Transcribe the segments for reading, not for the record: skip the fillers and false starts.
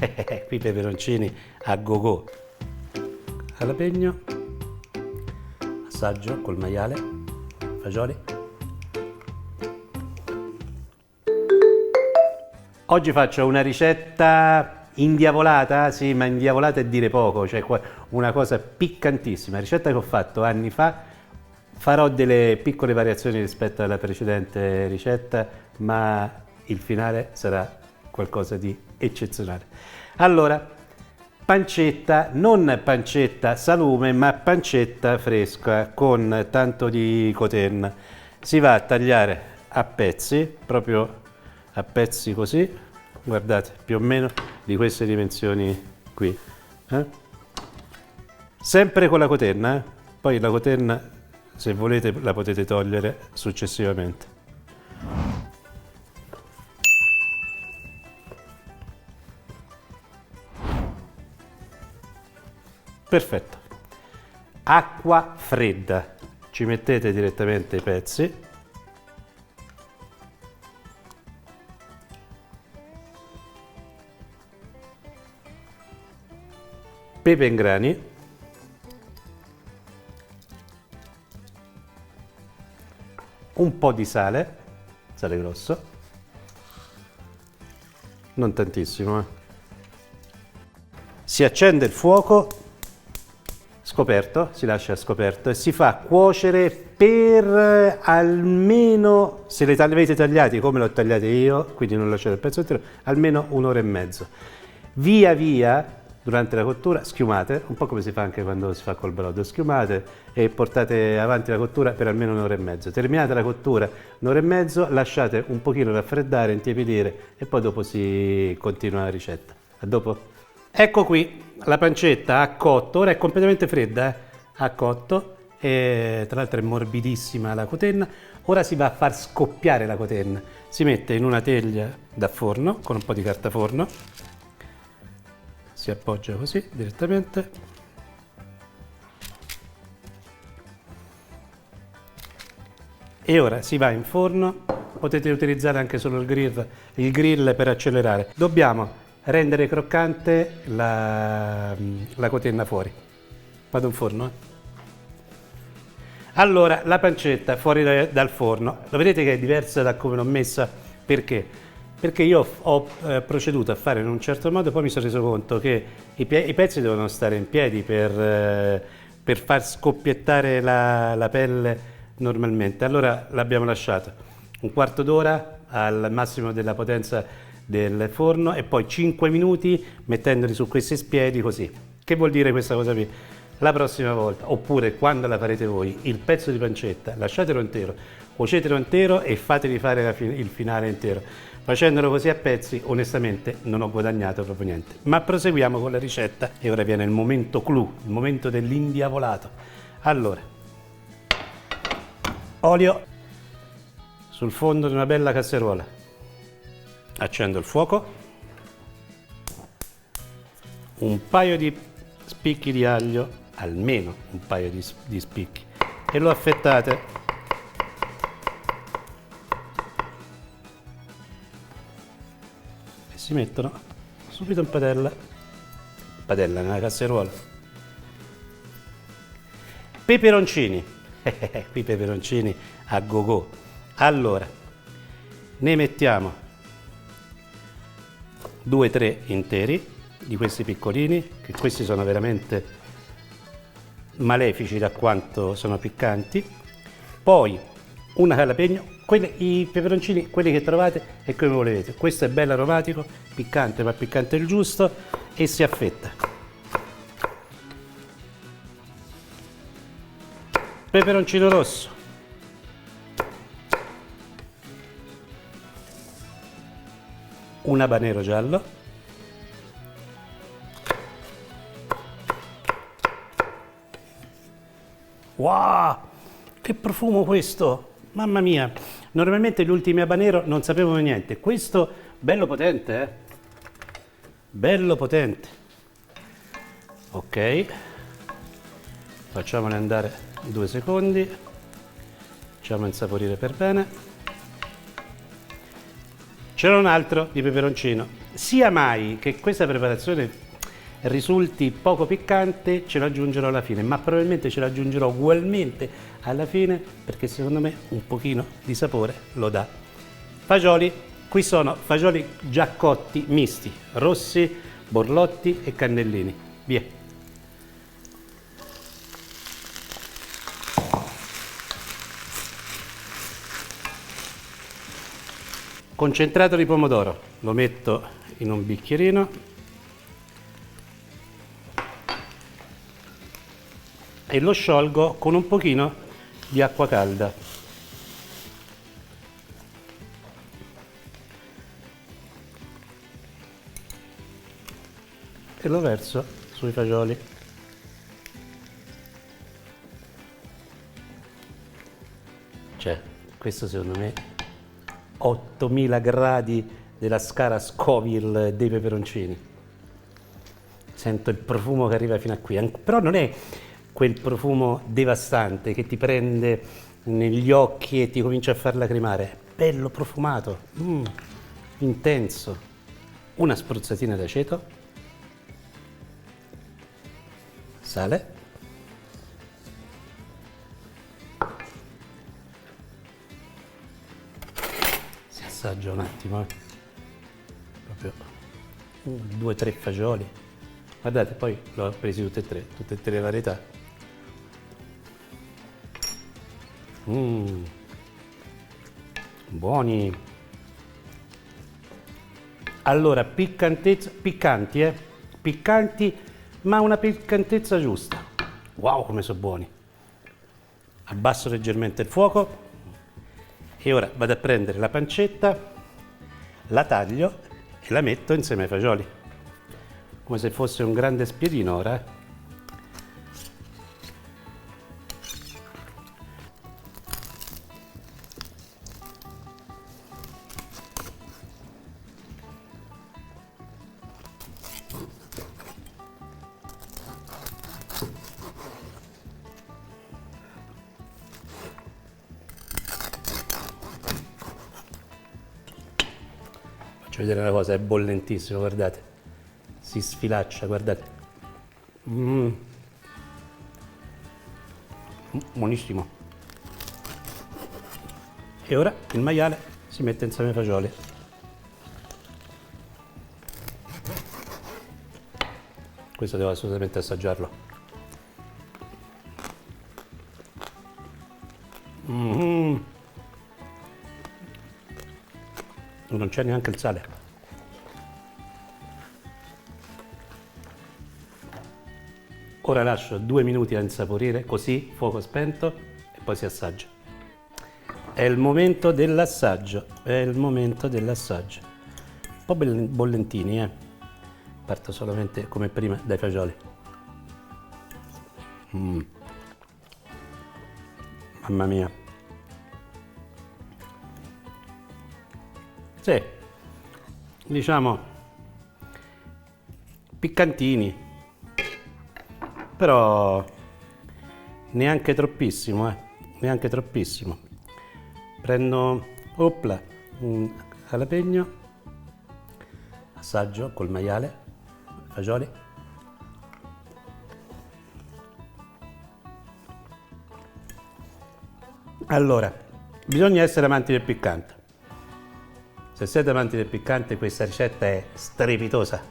Qui peperoncini a go-go. Jalapeno, assaggio col maiale, fagioli. Oggi faccio una ricetta indiavolata, sì, ma indiavolata è dire poco, cioè una cosa piccantissima, ricetta che ho fatto anni fa. Farò delle piccole variazioni rispetto alla precedente ricetta, ma il finale sarà qualcosa di eccezionale. Allora, pancetta, non pancetta salume, ma pancetta fresca con tanto di coten. Si va a tagliare a pezzi, proprio a pezzi così, guardate, più o meno di queste dimensioni qui. Sempre con la cotenna, poi la cotenna, se volete, la potete togliere successivamente. Perfetto. Acqua fredda, ci mettete direttamente i pezzi. Pepe in grani. Un po' di sale, sale grosso, non tantissimo. Si accende il fuoco, scoperto, si lascia scoperto e si fa cuocere per almeno, se le avete tagliati come l'ho tagliate io, quindi non lasciate il pezzo intero, almeno un'ora e mezzo. Via via, durante la cottura, schiumate, un po' come si fa anche quando si fa col brodo, schiumate e portate avanti la cottura per almeno un'ora e mezzo. Terminate la cottura un'ora e mezzo, lasciate un pochino raffreddare, intiepidire e poi dopo si continua la ricetta. A dopo. Ecco qui, la pancetta ha cotto, ora è completamente fredda, ha cotto, e tra l'altro è morbidissima la cotenna. Ora si va a far scoppiare la cotenna, si mette in una teglia da forno con un po' di carta forno. Si appoggia così direttamente e ora si va in forno. Potete utilizzare anche solo il grill per accelerare. Dobbiamo rendere croccante la cotenna fuori. Vado in forno. Allora, la pancetta fuori dal forno, lo vedete che è diversa da come l'ho messa? Perché? Perché io ho proceduto a fare in un certo modo, poi mi sono reso conto che i pezzi devono stare in piedi per far scoppiettare la pelle normalmente. Allora l'abbiamo lasciato un quarto d'ora al massimo della potenza del forno e poi 5 minuti mettendoli su questi spiedi così. Che vuol dire questa cosa qui? La prossima volta, oppure quando la farete voi, il pezzo di pancetta lasciatelo intero, cuocetelo intero e fateli fare il finale intero. Facendolo così a pezzi, onestamente non ho guadagnato proprio niente. Ma proseguiamo con la ricetta e ora viene il momento clou, il momento dell'indiavolato. Allora, olio sul fondo di una bella casseruola. Accendo il fuoco. Un paio di spicchi di aglio, almeno un paio di spicchi, e lo affettate. Si mettono subito in padella nella casseruola. Peperoncini, qui peperoncini a go-go. Allora, ne mettiamo 2-3 interi di questi piccolini, che questi sono veramente malefici da quanto sono piccanti. Poi una jalapeno. I peperoncini, quelli che trovate e come volete. Questo è bello aromatico, piccante, ma piccante il giusto, e si affetta. Peperoncino rosso. Un habanero giallo. Wow, che profumo questo! Mamma mia, normalmente gli ultimi habanero non sapevano niente, questo bello potente, bello potente. Ok, facciamone andare 2 secondi, facciamo insaporire per bene. C'era un altro di peperoncino, sia mai che questa preparazione risulti poco piccante, ce lo aggiungerò alla fine, ma probabilmente ce lo aggiungerò ugualmente alla fine perché secondo me un pochino di sapore lo dà. Fagioli, qui sono fagioli già cotti misti, rossi, borlotti e cannellini. Via. Concentrato di pomodoro, lo metto in un bicchierino e lo sciolgo con un pochino di acqua calda. E lo verso sui fagioli. Cioè, questo secondo me 8000 gradi della scala Scoville dei peperoncini. Sento il profumo che arriva fino a qui, però non è quel profumo devastante che ti prende negli occhi e ti comincia a far lacrimare. È bello profumato, intenso. Una spruzzatina d'aceto, sale, si assaggia un attimo, proprio 2-3 fagioli. Guardate, poi l'ho presi tutte e tre le varietà. Buoni. Allora, piccantezza, piccanti, piccanti, ma una piccantezza giusta. Wow, come sono buoni. Abbasso leggermente il fuoco e ora vado a prendere la pancetta, la taglio e la metto insieme ai fagioli, come se fosse un grande spiedino ora. Faccio vedere una cosa, è bollentissimo, guardate, si sfilaccia, guardate. Buonissimo. E ora il maiale si mette insieme ai fagioli. Questo devo assolutamente assaggiarlo. Non c'è neanche il sale. Ora lascio 2 minuti a insaporire, così, fuoco spento, e poi si assaggia. È il momento dell'assaggio, è il momento dell'assaggio. Un po' bollentini, Parto solamente come prima dai fagioli. Mamma mia. Sì, diciamo piccantini, però neanche troppissimo, neanche troppissimo. Prendo, opla, un jalapeno, assaggio col maiale, fagioli. Allora, bisogna essere amanti del piccante. Se siete amanti del piccante, questa ricetta è strepitosa.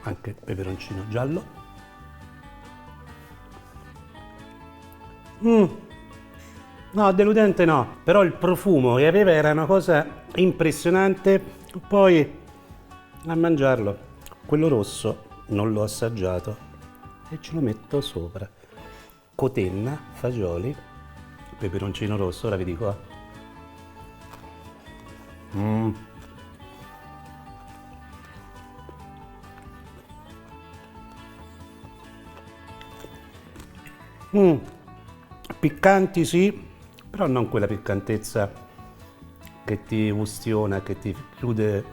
Anche il peperoncino giallo. No, deludente no, però il profumo che aveva era una cosa impressionante. Poi a mangiarlo, quello rosso non l'ho assaggiato e ce lo metto sopra. Cotenna, fagioli, peperoncino rosso, ora vi dico. Piccanti sì, però non quella piccantezza che ti ustiona, che ti chiude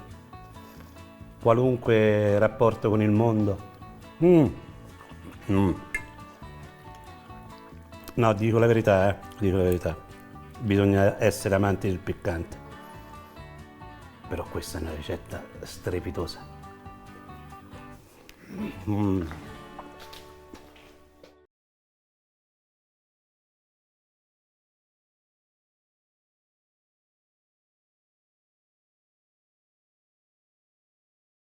qualunque rapporto con il mondo. No, dico la verità, dico la verità. Bisogna essere amanti del piccante. Però questa è una ricetta strepitosa.